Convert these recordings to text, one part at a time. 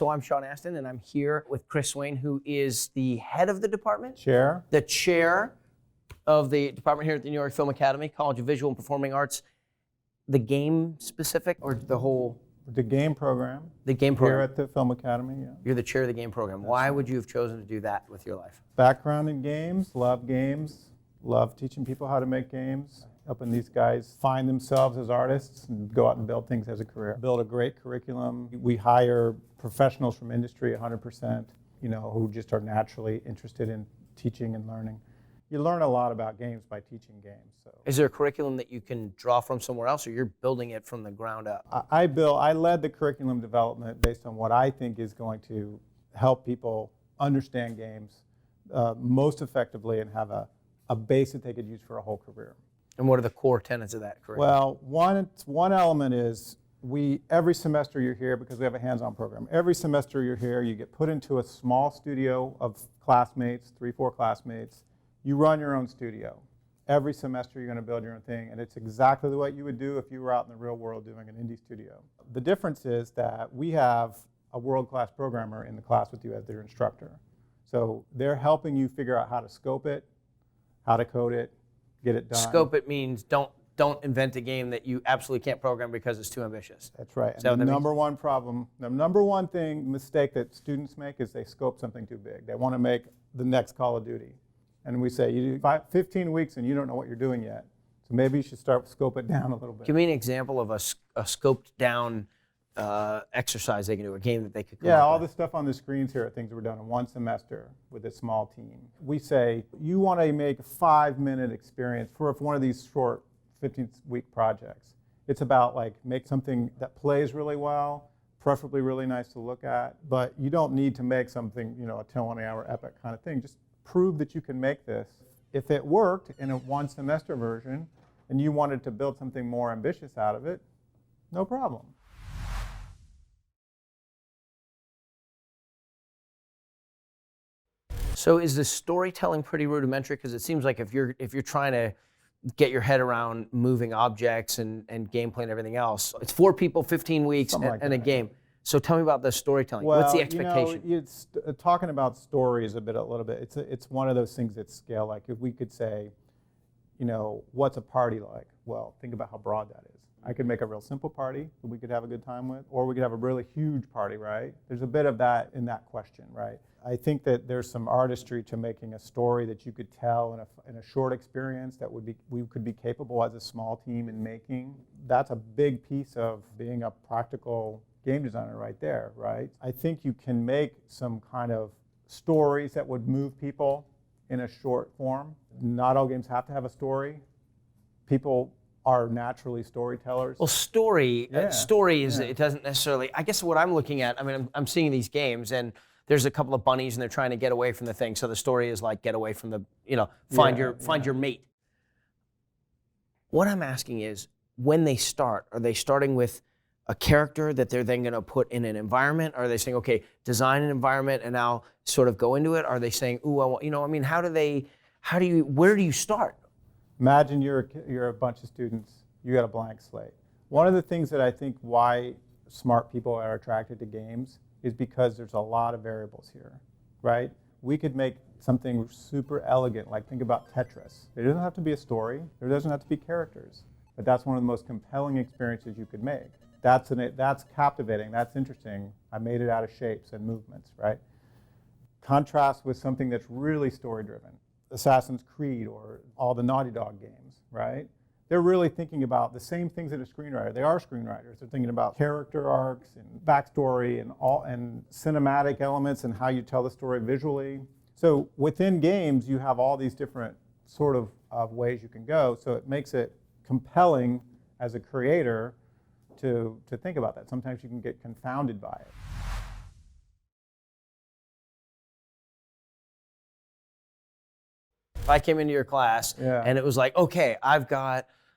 So I'm Sean Astin, and I'm here with Chris Swain, who is the head of the department? Chair. The chair of the department here at the New York Film Academy, College of Visual and Performing Arts. The game specific, or the whole? The game program. The game program. Here at the Film Academy, yeah. You're the chair of the game program. Why would you have chosen to do that with your life? Background in games, love teaching people how to make games, helping these guys find themselves as artists and go out and build things as a career. Build a great curriculum. We hire professionals from industry 100%, who just are naturally interested in teaching and learning. You learn a lot about games by teaching games. So. Is there a curriculum that you can draw from somewhere else, or you're building it from the ground up? I led the curriculum development based on what I think is going to help people understand games most effectively and have a base that they could use for a whole career. And what are the core tenets of that curriculum? Well, one element is every semester you're here, because we have a hands-on program, every semester you're here, you get put into a small studio of classmates, 3-4 classmates. You run your own studio. Every semester you're going to build your own thing, and it's exactly what you would do if you were out in the real world doing an indie studio. The difference is that we have a world-class programmer in the class with you as their instructor. So they're helping you figure out how to scope it, how to code it, get it done. Scope it means don't invent a game that you absolutely can't program because it's too ambitious. That's right. And the number one problem, the number one mistake that students make is they scope something too big. They want to make the next Call of Duty. And we say, you do 15 weeks and you don't know what you're doing yet. So maybe you should scope it down a little bit. Give me an example of a scoped down exercise they can do, a game that they could come up all with. The stuff on the screens here are things that were done in one semester with a small team. We say, you want to make a 5-minute experience for one of these short 15-week projects. It's about make something that plays really well, preferably really nice to look at, but you don't need to make something, a 20-hour epic kind of thing. Just prove that you can make this. If it worked in a one-semester version and you wanted to build something more ambitious out of it, no problem. So is the storytelling pretty rudimentary? Because it seems like if you're trying to get your head around moving objects and gameplay and everything else, it's 4 people, 15 weeks, and a game. So tell me about the storytelling. Well, what's the expectation? It's talking about stories a little bit. It's one of those things that scale. Like if we could say, what's a party like? Well, think about how broad that is. I could make a real simple party that we could have a good time with, or we could have a really huge party, right? There's a bit of that in that question, right? I think that there's some artistry to making a story that you could tell in a short experience that we could be capable as a small team in making. That's a big piece of being a practical game designer right there, right? I think you can make some kind of stories that would move people in a short form. Not all games have to have a story. People are naturally storytellers. Well, story is, it doesn't necessarily, I guess what I'm looking at, I'm seeing these games and there's a couple of bunnies and they're trying to get away from the thing. So the story is get away from the, find your mate. What I'm asking is, when they start, are they starting with a character that they're then going to put in an environment? Are they saying, okay, design an environment and now sort of go into it? Are they saying, ooh, where do you start? Imagine you're a bunch of students, you got a blank slate. One of the things that I think why smart people are attracted to games is because there's a lot of variables here, right? We could make something super elegant, think about Tetris. There doesn't have to be a story, there doesn't have to be characters, but that's one of the most compelling experiences you could make. That's captivating, that's interesting. I made it out of shapes and movements, right? Contrast with something that's really story-driven. Assassin's Creed or all the Naughty Dog games, right? They're really thinking about the same things that a screenwriter. They are screenwriters. They're thinking about character arcs and backstory and cinematic elements and how you tell the story visually. So within games, you have all these different sort of ways you can go. So it makes it compelling as a creator to think about that. Sometimes you can get confounded by it. If I came into your class and it was okay,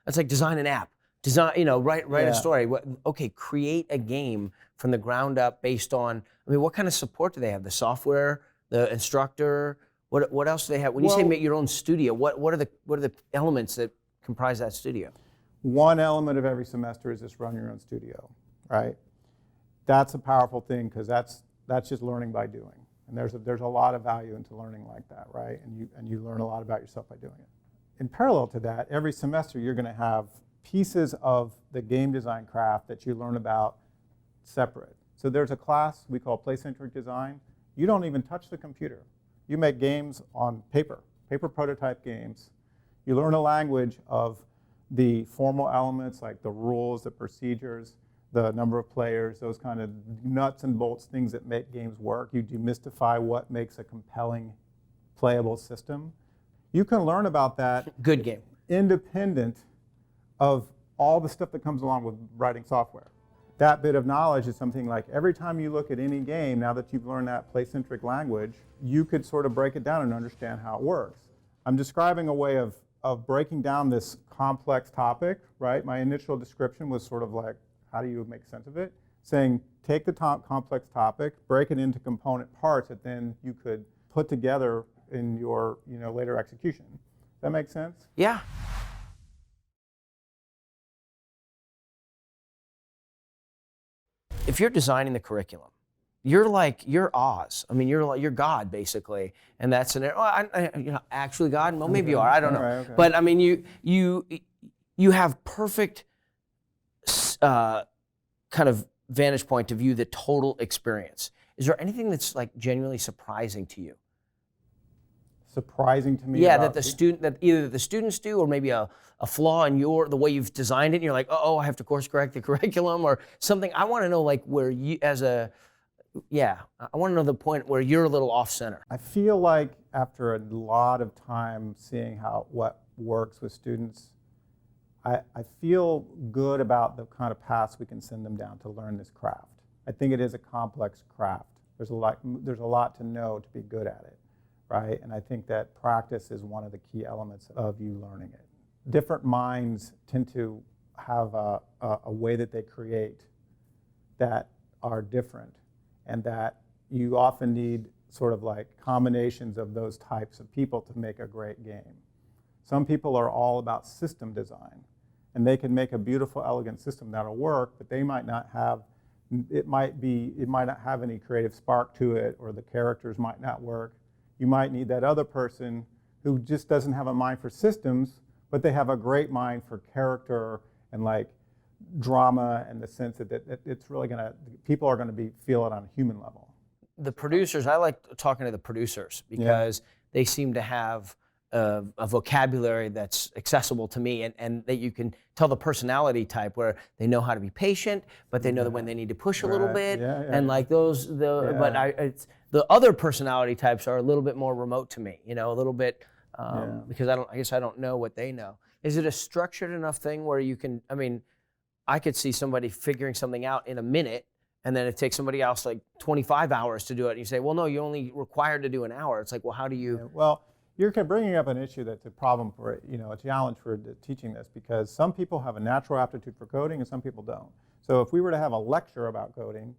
it's like design an app, write a story. Okay, create a game from the ground up based on, what kind of support do they have? The software, the instructor, what else do they have? When you say make your own studio, what are the elements that comprise that studio? One element of every semester is just run your own studio, right? That's a powerful thing because that's that's just learning by doing. And there's a lot of value into learning like that, right? And you learn a lot about yourself by doing it. In parallel to that, every semester you're going to have pieces of the game design craft that you learn about separate. So there's a class we call play-centric design. You don't even touch the computer. You make games on paper prototype games. You learn a language of the formal elements like the rules, the procedures, the number of players, those kind of nuts and bolts things that make games work. You demystify what makes a compelling, playable system. You can learn about that. Good game. Independent of all the stuff that comes along with writing software. That bit of knowledge is something like every time you look at any game, now that you've learned that play-centric language, you could sort of break it down and understand how it works. I'm describing a way of breaking down this complex topic, right? My initial description was sort of like, how do you make sense of it? Saying, take the complex topic, break it into component parts that then you could put together in your later execution. Does that make sense? Yeah. If you're designing the curriculum, you're Oz. I mean, you're God basically, and that's actually God. Well, maybe you are. I don't know. Right, okay. But I mean, you have perfect kind of vantage point to view the total experience. Is there anything that's like genuinely surprising to you? Surprising to me. Yeah, that either the students do, or maybe a flaw in the way you've designed it, and you're like, oh, I have to course correct the curriculum, or something. I want to know like where you, I want to know the point where you're a little off center. I feel like after a lot of time seeing what works with students, I feel good about the kind of paths we can send them down to learn this craft. I think it is a complex craft. There's a lot to know to be good at it, right? And I think that practice is one of the key elements of you learning it. Different minds tend to have a way that they create that are different, and that you often need sort of like combinations of those types of people to make a great game. Some people are all about system design, and they can make a beautiful, elegant system that'll work, but they might not have, it might not have any creative spark to it, or the characters might not work. You might need that other person who just doesn't have a mind for systems, but they have a great mind for character and like drama, and the sense that it's really people are gonna feel it on a human level. The producers, I like talking to the producers because they seem to have a vocabulary that's accessible to me, and that you can tell the personality type, where they know how to be patient, but they know that when they need to push a little bit, and like those, but the other personality types are a little bit more remote to me, a little bit, because I guess I don't know what they know. Is it a structured enough thing where you can, I could see somebody figuring something out in a minute, and then it takes somebody else like 25 hours to do it, and you say, well, no, you're only required to do an hour. It's like, well, how do you? Well, you're bringing up an issue that's a problem for, a challenge for teaching this, because some people have a natural aptitude for coding and some people don't. So if we were to have a lecture about coding,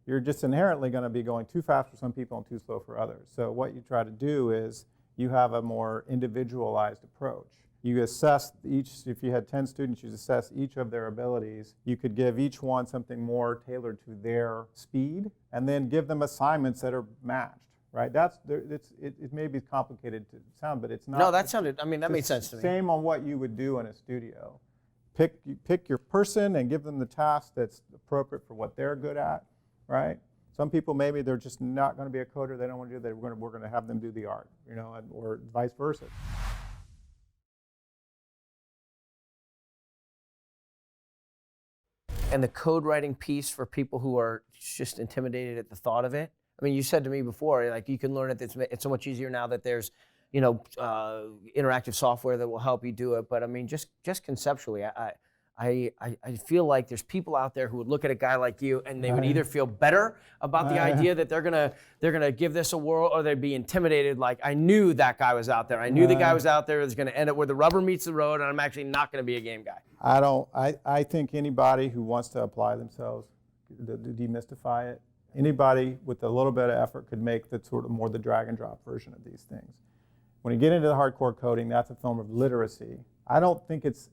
you're just inherently going to be going too fast for some people and too slow for others. So what you try to do is you have a more individualized approach. You assess if you had 10 students, you assess each of their abilities. You could give each one something more tailored to their speed, and then give them assignments that are matched. Right, it may be complicated to sound, but it's not. No, that sounded. That made sense to me. Same on what you would do in a studio. Pick your person and give them the task that's appropriate for what they're good at. Right. Some people, maybe they're just not going to be a coder. They don't want to do that. We're going to have them do the art. Or vice versa. And the code writing piece for people who are just intimidated at the thought of it. You said to me before, like, you can learn it. It's so much easier now that there's, interactive software that will help you do it. But just conceptually, I feel like there's people out there who would look at a guy like you, and they would either feel better about the idea that they're gonna give this a whirl, or they'd be intimidated. Like, I knew that guy was out there. I knew the guy was out there. It's gonna end up where the rubber meets the road, and I'm actually not gonna be a game guy. I think anybody who wants to apply themselves, to demystify it. Anybody with a little bit of effort could make the sort of more the drag and drop version of these things. When you get into the hardcore coding, that's a form of literacy. I don't think it's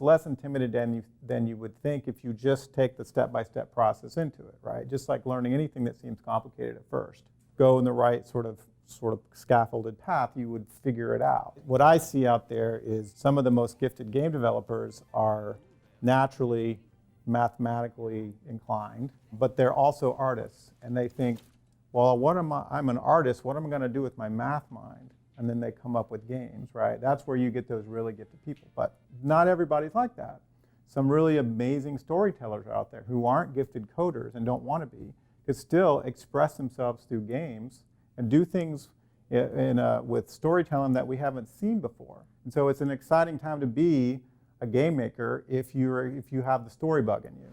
less intimidating than you would think if you just take the step-by-step process into it, right? Just like learning anything that seems complicated at first. Go in the right sort of scaffolded path, you would figure it out. What I see out there is some of the most gifted game developers are naturally mathematically inclined, but they're also artists, and they think, well, I'm an artist, what am I going to do with my math mind? And then they come up with games, right? That's where you get those really gifted people. But not everybody's like that. Some really amazing storytellers are out there who aren't gifted coders and don't want to be, could still express themselves through games and do things with storytelling that we haven't seen before. And so it's an exciting time to be a game maker if you have the story bug in you.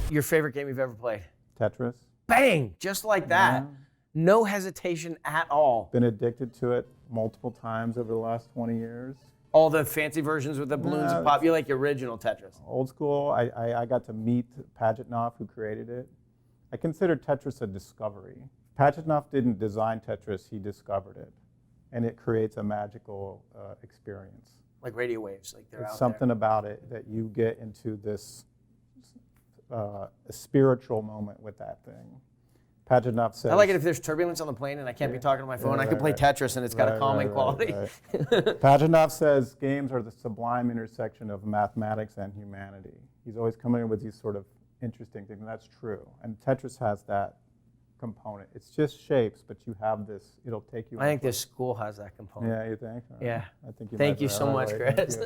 Your favorite game you've ever played? Tetris. Bang! Just like that. Yeah. No hesitation at all. Been addicted to it multiple times over the last 20 years. All the fancy versions with the balloons and pop. You like the original Tetris? Old school. I got to meet Pajitnov, who created it. I consider Tetris a discovery. Pajitnov didn't design Tetris, he discovered it. And it creates a magical experience. Like radio waves, like they're out there. It's something about it that you get into this a spiritual moment with that thing. Pajitnov says... I like it if there's turbulence on the plane and I can't be talking to my phone. I can play Tetris and it's got a calming quality. Pajitnov says games are the sublime intersection of mathematics and humanity. He's always coming up with these sort of interesting things, and that's true. And Tetris has that component. It's just shapes, but you have this, it'll take you... I think this school has that component. Yeah, you think? Yeah. I think you Thank you so much, Chris.